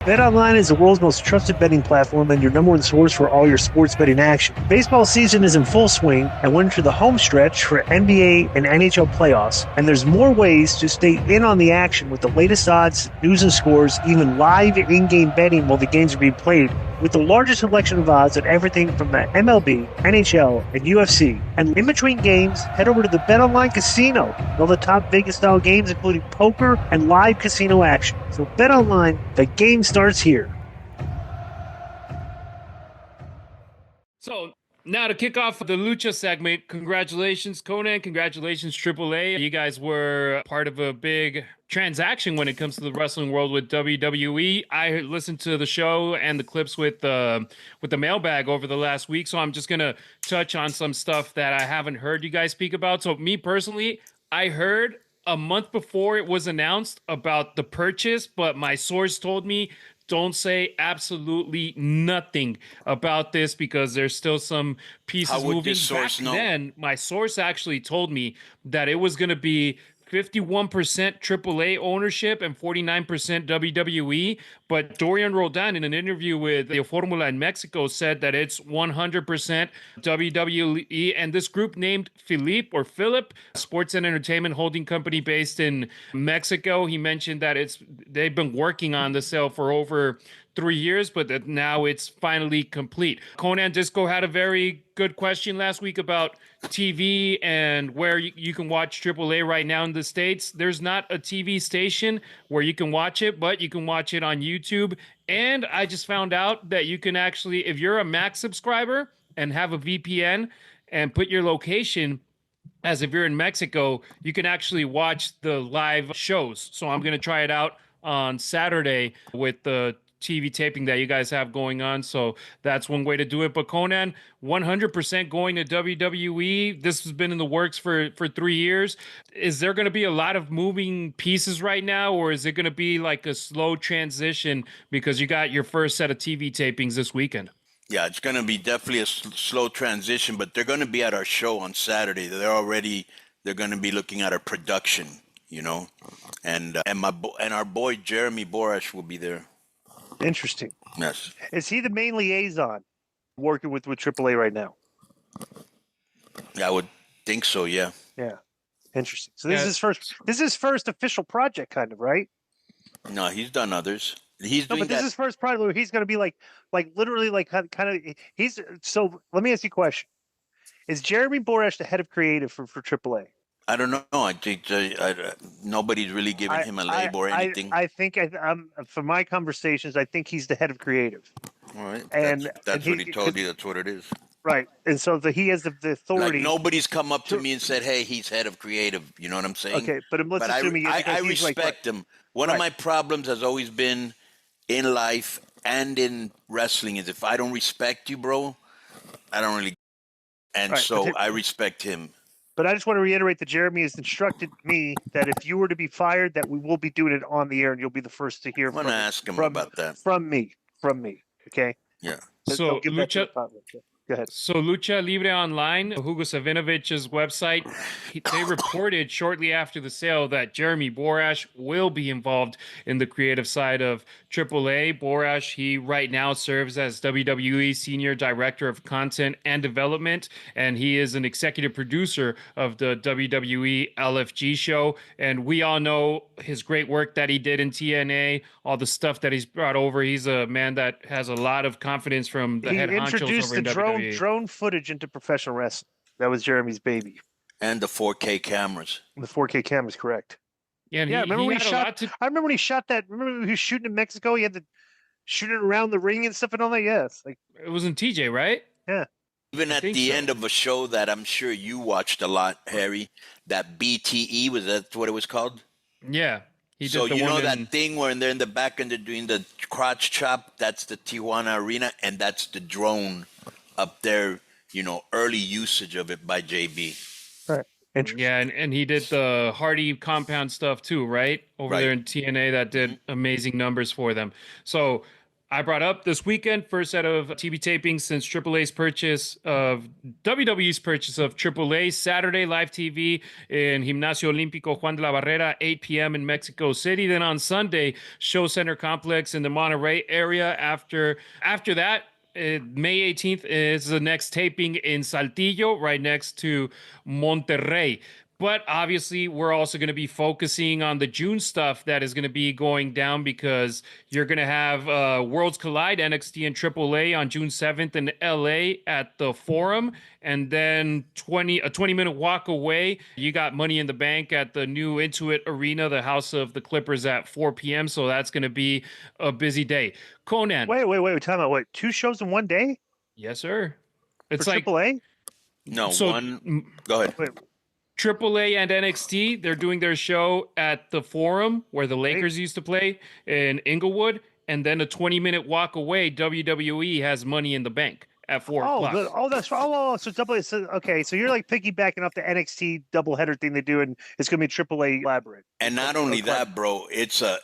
BetOnline is the world's most trusted betting platform and your number one source for all your sports betting action. Baseball season is in full swing, and we're into the home stretch for NBA and NHL playoffs. And there's more ways to stay in on the action with the latest odds, news and scores, even live in-game betting while the games are being played. With the largest selection of odds on everything from the MLB, NHL, and UFC. And in between games, head over to the BetOnline Casino. All the top Vegas-style games, including poker and live casino action. So BetOnline, the game starts here. So now to kick off the Lucha segment, congratulations, Konnan. Congratulations, AAA. You guys were part of a big transaction when it comes to the wrestling world with WWE. I listened to the show and the clips with the mailbag over the last week, so I'm just gonna touch on some stuff that I haven't heard you guys speak about. So me personally, I heard a month before it was announced about the purchase, but my source told me don't say absolutely nothing about this because there's still some pieces How would moving. this source Back know? then, my source actually told me that it was going to be 51% AAA ownership and 49% WWE. But Dorian Roldan, in an interview with the Formula in Mexico, said that it's 100% WWE. And this group named Philip, Sports and Entertainment Holding Company based in Mexico, he mentioned that they've been working on the sale for over 3 years, but that now it's finally complete. Konnan Disco had a very good question last week about TV and where you can watch AAA right now in the States. There's not a TV station where you can watch it, but you can watch it on YouTube. And I just found out that you can actually, if you're a Max subscriber and have a VPN and put your location as if you're in Mexico, you can actually watch the live shows. So I'm going to try it out on Saturday with the TV taping that you guys have going on. So that's one way to do it. But Konnan, 100% going to WWE. This has been in the works for 3 years. Is there going to be a lot of moving pieces right now, or is it going to be like a slow transition because you got your first set of TV tapings this weekend? Yeah, it's going to be definitely a slow transition, but they're going to be at our show on Saturday. They're going to be looking at our production, and our boy Jeremy Borash will be there. Interesting. Yes. Is he the main liaison working with AAA right now? I would think so, yeah. Yeah. Interesting. So this is his first official project, kind of, right? No, he's done others. He's No, doing but this is his first project where he's going to be like literally like kind of he's. So let me ask you a question: Is Jeremy Borash the head of creative for AAA? I don't know. I think nobody's really giving him a label or anything. I think from my conversations, I think he's the head of creative. All right. And that's what he told you. That's what it is. Right. And so he has the authority. Like nobody's come up to me and said, "Hey, he's head of creative." You know what I'm saying? Okay, but let's assume I respect him. One of my problems has always been in life and in wrestling is if I don't respect you, bro, I don't really. And so I respect him. But I just want to reiterate that Jeremy has instructed me that if you were to be fired, that we will be doing it on the air, and you'll be the first to hear. I'm going to ask him about that. From me. Okay. Yeah. So Lucha. Go ahead. So Lucha Libre Online, Hugo Savinovic's website, they reported shortly after the sale that Jeremy Borash will be involved in the creative side of AAA. Borash, he right now serves as WWE Senior Director of Content and Development, and he is an executive producer of the WWE LFG show. And we all know his great work that he did in TNA, all the stuff that he's brought over. He's a man that has a lot of confidence from the head honchos over in WWE. Drone footage into professional wrestling. That was Jeremy's baby. And the 4K cameras. The 4K cameras, correct. Yeah, and remember when he shot? I remember when he shot that. Remember when he was shooting in Mexico? He had to shoot it around the ring and stuff and all that. Yes, it was in TJ, right? Yeah. Even at the end of a show that I'm sure you watched a lot, Harry, that BTE, was that what it was called? Yeah. So you know that thing where they're in the back and they're doing the crotch chop? That's the Tijuana Arena, and that's the drone up there, early usage of it by JB. Right. Interesting. Yeah, and he did the Hardy compound stuff too, right? Over there in TNA that did amazing numbers for them. So I brought up this weekend, first set of TV tapings since WWE's purchase of AAA. Saturday, live TV in Gimnasio Olímpico Juan de la Barrera, 8 p.m. in Mexico City. Then on Sunday, Show Center Complex in the Monterrey area. After that, May 18th is the next taping in Saltillo, right next to Monterrey. But obviously, we're also going to be focusing on the June stuff that is going to be going down because you're going to have Worlds Collide, NXT and AAA on June 7th in LA at the Forum. And then a 20-minute walk away, you got Money in the Bank at the new Intuit Arena, the House of the Clippers at 4 p.m. So that's going to be a busy day. Konnan. Wait. Time out. Wait, 2 shows in one day? Yes, sir. It's for like AAA? No, So- one. Go ahead. Wait, AAA and NXT, they're doing their show at the Forum where the Lakers used to play in Inglewood. And then a 20-minute walk away, WWE has Money in the Bank at 4 o'clock. So double. So, okay, so you're like piggybacking off the NXT doubleheader thing they do, and it's going to be a AAA elaborate. And not only that, bro, it's a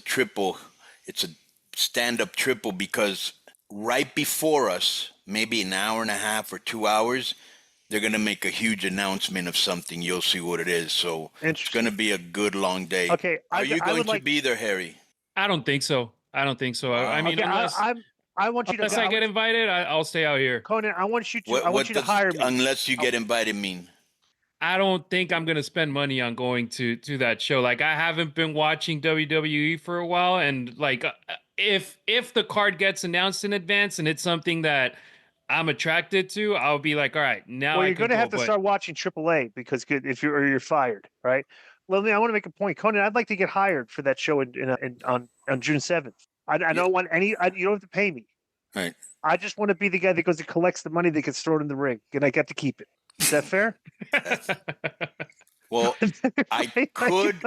triple, it's a stand-up triple because right before us, maybe an hour and a half or 2 hours, they're going to make a huge announcement of something. You'll see what it is. So it's going to be a good long day. Okay, Are you going to be there, Harry? I don't think so. I mean, Okay, unless I want you to. I get invited, I'll stay out here. Konnan, I want you to. What, I want you to hire me. Unless you get invited mean? I don't think I'm gonna spend money on going to that show. Like I haven't been watching WWE for a while, and like if the card gets announced in advance and it's something that I'm attracted to, I'll be like, all right, now. Well, I you're can going to go, have to but- start watching AAA because if you're fired, right? Well, I want to make a point, Konnan. I'd like to get hired for that show on June 7th. I don't want any. You don't have to pay me. Right. I just want to be the guy that goes and collects the money that gets thrown in the ring, and I get to keep it. Is that fair? Well, I could.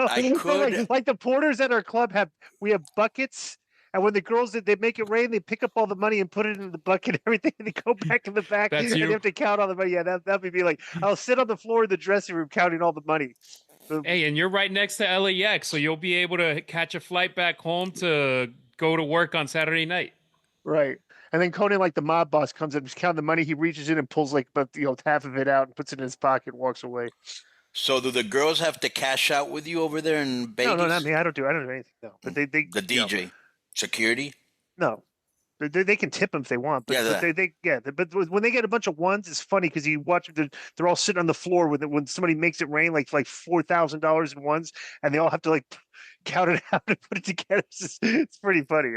Like the porters at our club we have buckets, and when the girls they make it rain, they pick up all the money and put it in the bucket and everything, and they go back in the back, That's and you. they have to count all the money. Yeah, that'd be like I'll sit on the floor in the dressing room counting all the money. Hey, and you're right next to LAX, so you'll be able to catch a flight back home to go to work on Saturday night. Right. And then Konnan, like the mob boss, comes in, counting the money. He reaches in and pulls like half of it out and puts it in his pocket and walks away. So do the girls have to cash out with you over there in Vegas? No, not me. I don't do anything. No, but they The DJ, security. No, they can tip them if they want. But, but when they get a bunch of ones, it's funny because you watch them. They're all sitting on the floor when somebody makes it rain like $4,000 in ones, and they all have to like count it out and put it together. It's pretty funny,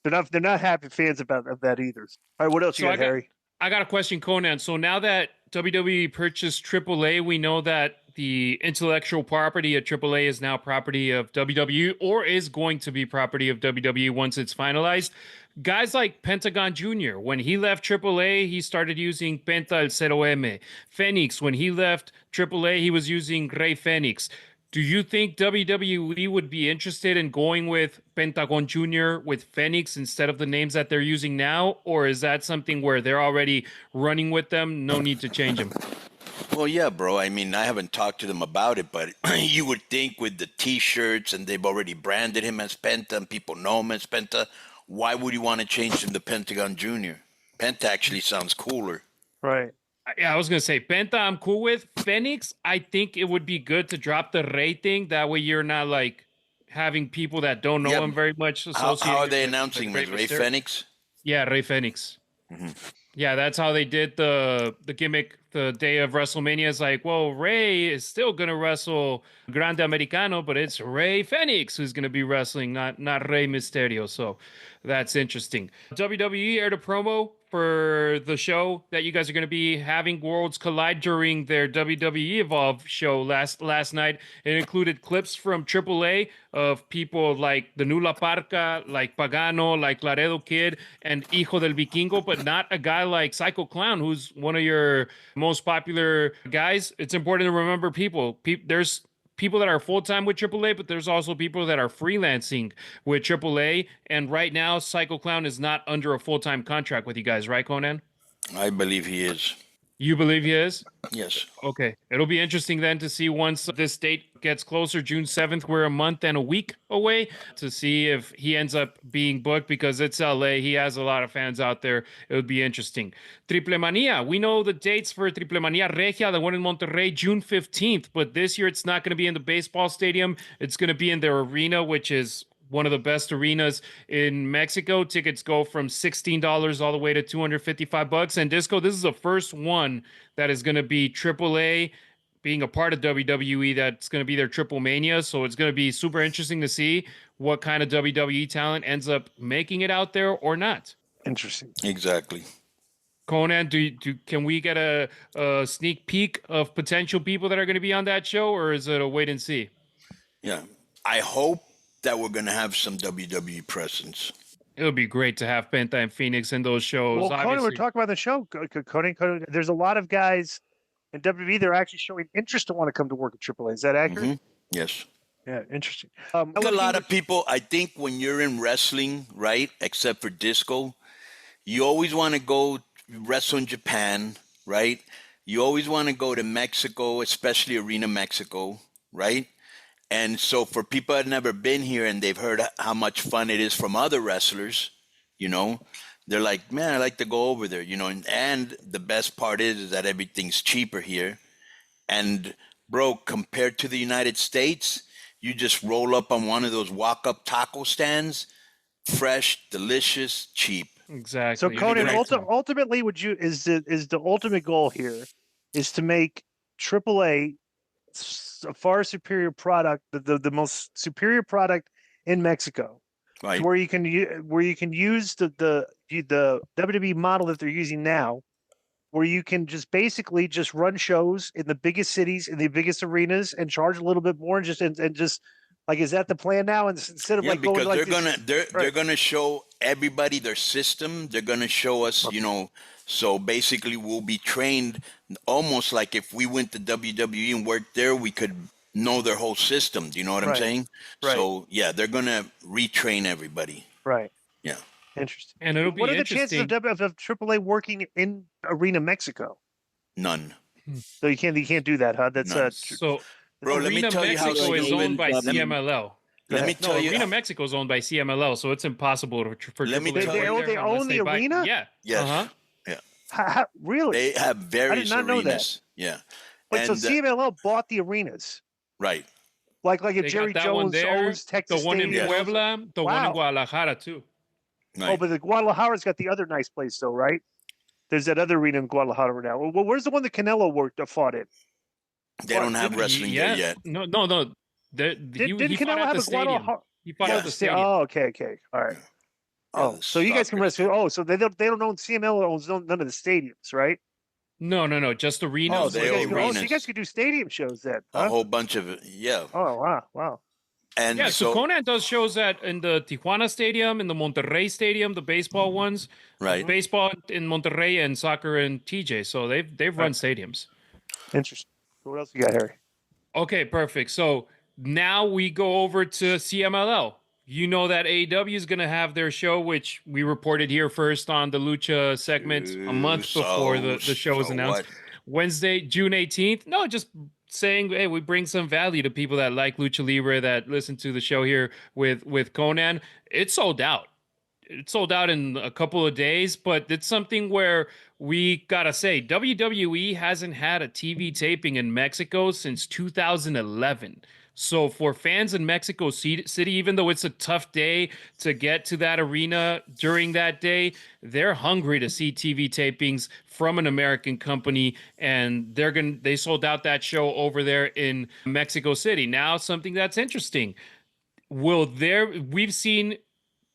They're not happy fans of that either. All right, what else you got, Harry? I got a question, Konnan. So now that WWE purchased AAA, we know that the intellectual property of AAA is now property of WWE or is going to be property of WWE once it's finalized. Guys like Pentagon Jr., when he left AAA, he started using Penta el Cero M. Phoenix, when he left AAA, he was using Rey Phoenix. Do you think WWE would be interested in going with Pentagon Jr. with Phoenix instead of the names that they're using now? Or is that something where they're already running with them? No need to change them. Well, yeah, bro. I mean, I haven't talked to them about it, but you would think with the T-shirts and they've already branded him as Penta and people know him as Penta, why would you want to change him to Pentagon Jr.? Penta actually sounds cooler. Right. Yeah, I was going to say Penta I'm cool with. Phoenix, I think it would be good to drop the Rey thing. That way you're not like having people that don't know him very much associated. How are they with, announcing him? like, Rey Phoenix? Yeah, Rey Phoenix. Mm-hmm. Yeah, that's how they did the gimmick the day of WrestleMania. It's like, well, Rey is still going to wrestle Grande Americano, but it's Rey Phoenix who's going to be wrestling, not Rey Mysterio. So that's interesting. WWE aired a promo for the show that you guys are going to be having Worlds Collide during their WWE Evolve show last night. It included clips from AAA of people like the Nula Parca, like Pagano, like Laredo Kid, and Hijo del Vikingo, but not a guy like Psycho Clown, who's one of your most popular guys. It's important to remember there's people that are full-time with AAA, but there's also people that are freelancing with AAA. And right now, Psycho Clown is not under a full-time contract with you guys, right, Konnan? I believe he is. You believe he is? Yes. Okay. It'll be interesting then to see once this date gets closer, June 7th, we're a month and a week away, to see if he ends up being booked, because it's LA. He has a lot of fans out there. It would be interesting. Triple Mania. We know the dates for Triple Mania Regia, the one in Monterrey, June 15th, but this year it's not going to be in the baseball stadium. It's going to be in their arena, which is one of the best arenas in Mexico. Tickets go from $16 all the way to $255. And Disco, this is the first one that is going to be AAA, being a part of WWE. That's going to be their Triple Mania. So it's going to be super interesting to see what kind of WWE talent ends up making it out there or not. Interesting. Exactly. Konnan, can we get a sneak peek of potential people that are going to be on that show, or is it a wait and see? Yeah. I hope that we're going to have some WWE presence. It would be great to have Penta and Phoenix in those shows. Well, Conan, we're talking about the show. Conan, there's a lot of guys in WWE that are actually showing interest to want to come to work at AAA. Is that accurate? Mm-hmm. Yes. Yeah, interesting. A lot of people, I think when you're in wrestling, right, except for Disco, you always want to go wrestle in Japan, right? You always want to go to Mexico, especially Arena Mexico, right? And so for people that have never been here and they've heard how much fun it is from other wrestlers, you know, they're like, man, I like to go over there, you know. And the best part is that everything's cheaper here. And, bro, compared to the United States, you just roll up on one of those walk-up taco stands, fresh, delicious, cheap. Exactly. So, Conan, ultimately, is the ultimate goal here is to make AAA a far superior product, the most superior product in Mexico, Right. where you can use the WWE model that they're using now, where you can just basically just run shows in the biggest cities, in the biggest arenas, and charge a little bit more, and just like, is that the plan now? And instead of because going like they're gonna show everybody their system. They're gonna show us, you know. So basically, we'll be trained almost like if we went to WWE and worked there, we could know their whole system. Do you know what I'm saying? Right. So yeah, they're gonna retrain everybody. Right. Yeah. Interesting. And it'll be what are the chances of AAA working in Arena Mexico? None. So you can't do that, huh? That's so. Bro, let me Arena tell you how Mexico is owned by let me- CMLL. Let me tell you. Arena Mexico is owned by CMLL, so it's impossible for Let me AAA to tell you- work there They own unless the buy- arena? Yeah. Yes. Uh-huh. Yeah. Really? They have various not know that. arenas. Yeah. Wait, so And, CMLL bought the arenas, right. like if They got Jerry that one Jones there, owns Texas the one in Stadium. Puebla, the one in Guadalajara too. Right. Oh, but the Guadalajara's got the other nice place, though, right? There's that other arena in Guadalajara now. Well, where's the one that Canelo fought in? They don't have wrestling there yet. No. Didn't He fought Canelo at have the a stadium. Guadalajara? He fought at the stadium. Oh, okay, all right. Oh, so you guys can wrestle. Oh, so they don't own CML owns none of the stadiums, right? No, just arenas. Oh, they so own arenas. you guys could do stadium shows then. A Huh? whole bunch of yeah. Oh, wow. And Yeah, so Konnan does shows in the Tijuana Stadium, in the Monterrey Stadium, the baseball ones. Right. Baseball in Monterrey and soccer in TJ. So they've run stadiums. Interesting. What else you got, Harry? Okay, perfect. So now we go over to CMLL. You know that AEW is going to have their show, which we reported here first on the Lucha segment a month before the show was announced. Wednesday, June 18th. No, just saying, hey, we bring some value to people that like Lucha Libre, that listen to the show here with Konnan. It's sold out. It sold out in a couple of days, but it's something where we gotta say WWE hasn't had a TV taping in Mexico since 2011. So for fans in Mexico City, even though it's a tough day to get to that arena during that day, they're hungry to see TV tapings from an American company, and they sold out that show over there in Mexico City. Now, something that's interesting. We've seen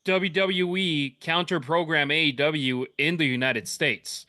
WWE counter program AEW in the United States.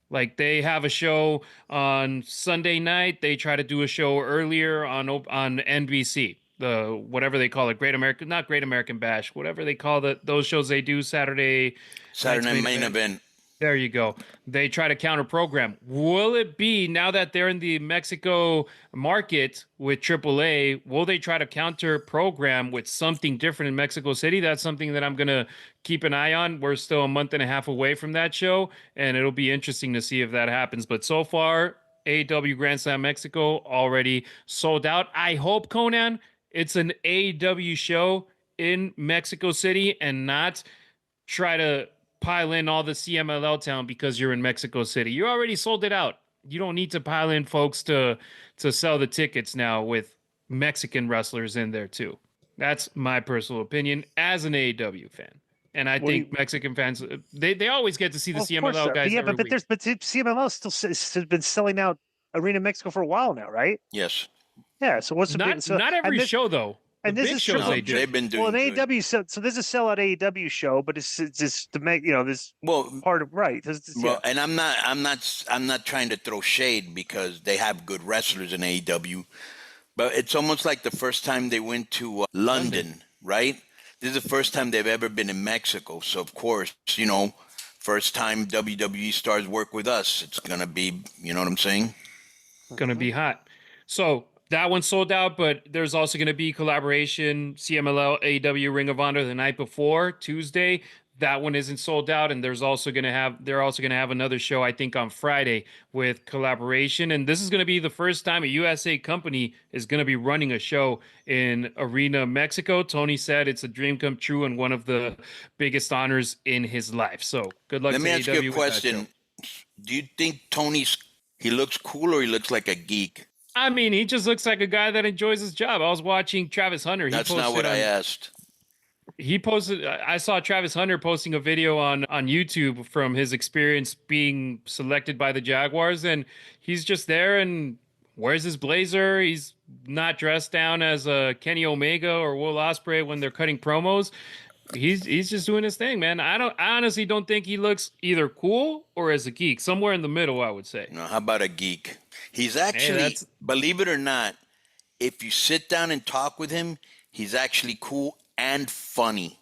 Like, they have a show on Sunday night. They try to do a show earlier on NBC, the whatever they call it, not Great American Bash, whatever they call those shows they do Saturday Night main event. There you go. They try to counter program. Will it be now that they're in the Mexico market with AAA? Will they try to counter program with something different in Mexico City? That's something that I'm going to keep an eye on. We're still a month and a half away from that show, and it'll be interesting to see if that happens. But so far, AEW Grand Slam Mexico already sold out. I hope, Konnan, it's an AEW show in Mexico City and not try to pile in all the CMLL town because you're in Mexico City. You already sold it out. You don't need to pile in folks to sell the tickets now with Mexican wrestlers in there too. That's my personal opinion as an AEW fan. And I think Mexican fans they always get to see the CMLL guys. But CMLL still has been selling out Arena Mexico for a while now, right? Yes. Yeah. So what's not every show though? And this is true. They've been doing an AEW. So this is a sellout AEW show, but it's just to make this part of right. And I'm not trying to throw shade because they have good wrestlers in AEW, but it's almost like the first time they went to London, right? This is the first time they've ever been in Mexico, so of course, first time WWE stars work with us, it's gonna be, you know what I'm saying? Gonna be hot. So that one sold out, but there's also going to be collaboration CMLL AEW Ring of Honor the night before Tuesday. That one isn't sold out, and they're also going to have another show I think on Friday with collaboration. And this is going to be the first time a USA company is going to be running a show in Arena Mexico. Tony said it's a dream come true and one of the biggest honors in his life. So good luck. Let me ask you a question. Do you think he looks cool or he looks like a geek? I mean, he just looks like a guy that enjoys his job. I was watching Travis Hunter. That's not what I asked. I saw Travis Hunter posting a video on YouTube from his experience being selected by the Jaguars, and he's just there and wears his blazer. He's not dressed down as a Kenny Omega or Will Ospreay when they're cutting promos. He's just doing his thing, man. I honestly don't think he looks either cool or as a geek. Somewhere in the middle, I would say. No, how about a geek? He's actually, believe it or not, if you sit down and talk with him, he's actually cool and funny,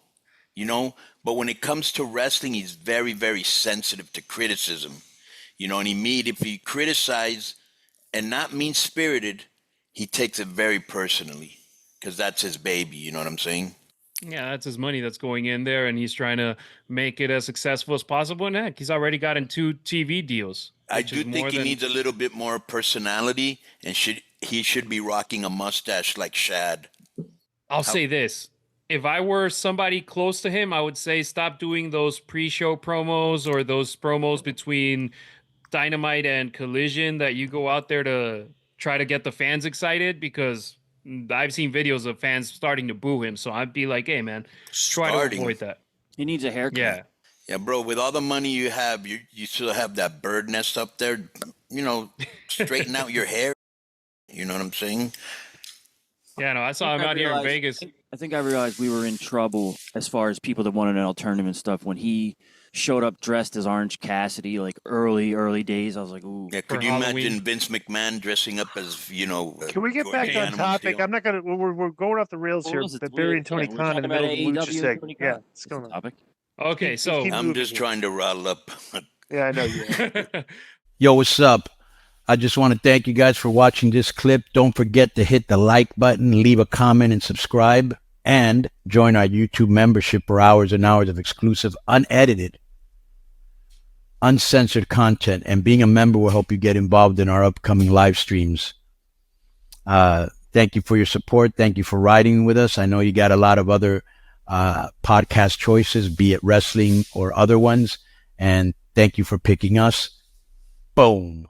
But when it comes to wrestling, he's very, very sensitive to criticism, and if he criticize and not mean-spirited, he takes it very personally because that's his baby, you know what I'm saying? Yeah, that's his money that's going in there, and he's trying to make it as successful as possible. And heck, he's already gotten 2 TV deals. I do think he needs a little bit more personality, and he should be rocking a mustache like Shad. I'll say this. If I were somebody close to him, I would say stop doing those pre-show promos or those promos between Dynamite and Collision that you go out there to try to get the fans excited, because I've seen videos of fans starting to boo him. So I'd be like, hey, man, try to avoid that. He needs a haircut. Yeah. Yeah, bro, with all the money you have, you still have that bird nest up there, straighten out your hair. You know what I'm saying? Yeah, no, I saw him out here in Vegas. I think I realized we were in trouble as far as people that wanted an alternative and stuff when he showed up dressed as Orange Cassidy, like early days. I was like, ooh. Yeah, could you imagine Vince McMahon dressing up as, Can we get back on topic? I'm not going to, we're going off the rails here, but Barry and Tony Khan in the middle of the lucha segment. Yeah, it's going on. Topic. Okay, so I'm just trying to rile up. Yeah, I know you. Yo, what's up? I just want to thank you guys for watching this clip. Don't forget to hit the like button, leave a comment, and subscribe. And join our YouTube membership for hours and hours of exclusive, unedited, uncensored content. And being a member will help you get involved in our upcoming live streams. Thank you for your support. Thank you for riding with us. I know you got a lot of other podcast choices, be it wrestling or other ones. And thank you for picking us. Boom.